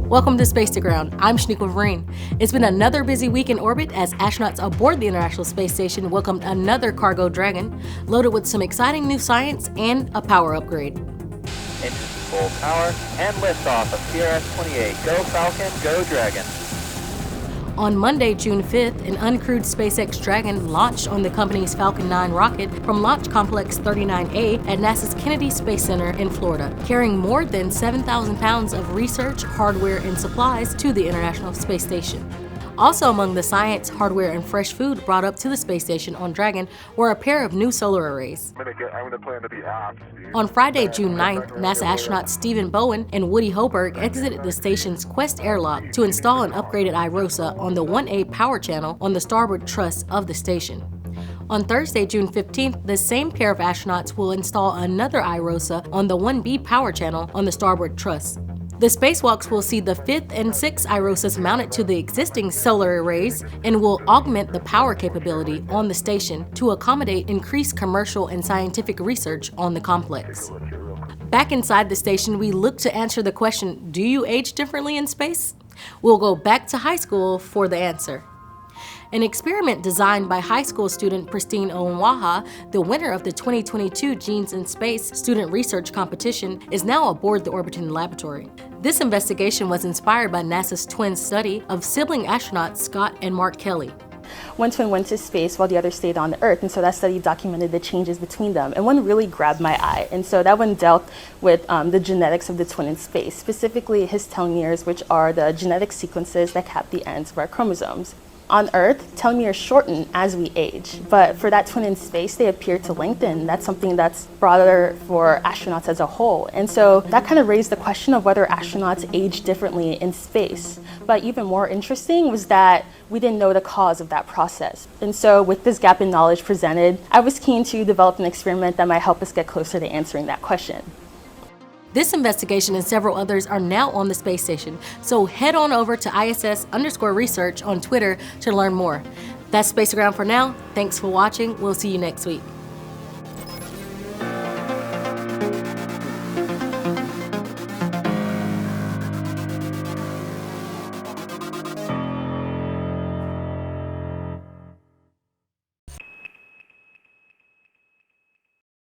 Welcome to Space to Ground. I'm Shaniqua Vereen. It's been another busy week in orbit as astronauts aboard the International Space Station welcomed another cargo Dragon, loaded with some exciting new science and a power upgrade. Engines full power and liftoff of CRS-28. Go Falcon, go Dragon. On Monday, June 5th, an uncrewed SpaceX Dragon launched on the company's Falcon 9 rocket from Launch Complex 39A at NASA's Kennedy Space Center in Florida, carrying more than 7,000 pounds of research, hardware, and supplies to the International Space Station. Also among the science, hardware, and fresh food brought up to the space station on Dragon were a pair of new solar arrays. On Friday, June 9th, NASA astronauts Stephen Bowen and Woody Hoburg exited the station's Quest airlock to install an upgraded IROSA on the 1A power channel on the starboard truss of the station. On Thursday, June 15th, the same pair of astronauts will install another IROSA on the 1B power channel on the starboard truss. The spacewalks will see the 5th and 6th IROSAs mounted to the existing solar arrays and will augment the power capability on the station to accommodate increased commercial and scientific research on the complex. Back inside the station, we look to answer the question, do you age differently in space? We'll go back to high school for the answer. An experiment designed by high school student Pristine Onwaha, the winner of the 2022 Genes in Space Student Research Competition, is now aboard the Orbiting Laboratory. This investigation was inspired by NASA's twin study of sibling astronauts Scott and Mark Kelly. One twin went to space while the other stayed on the Earth, and so that study documented the changes between them. And one really grabbed my eye, and so that one dealt with the genetics of the twin in space, specifically his telomeres, which are the genetic sequences that cap the ends of our chromosomes. On Earth, telomeres shorten as we age, but for that twin in space, they appear to lengthen. That's something that's broader for astronauts as a whole. And so that kind of raised the question of whether astronauts age differently in space. But even more interesting was that we didn't know the cause of that process. And so with this gap in knowledge presented, I was keen to develop an experiment that might help us get closer to answering that question. This investigation and several others are now on the space station, so head on over to ISS_research on Twitter to learn more. That's Space Around for now. Thanks for watching. We'll see you next week.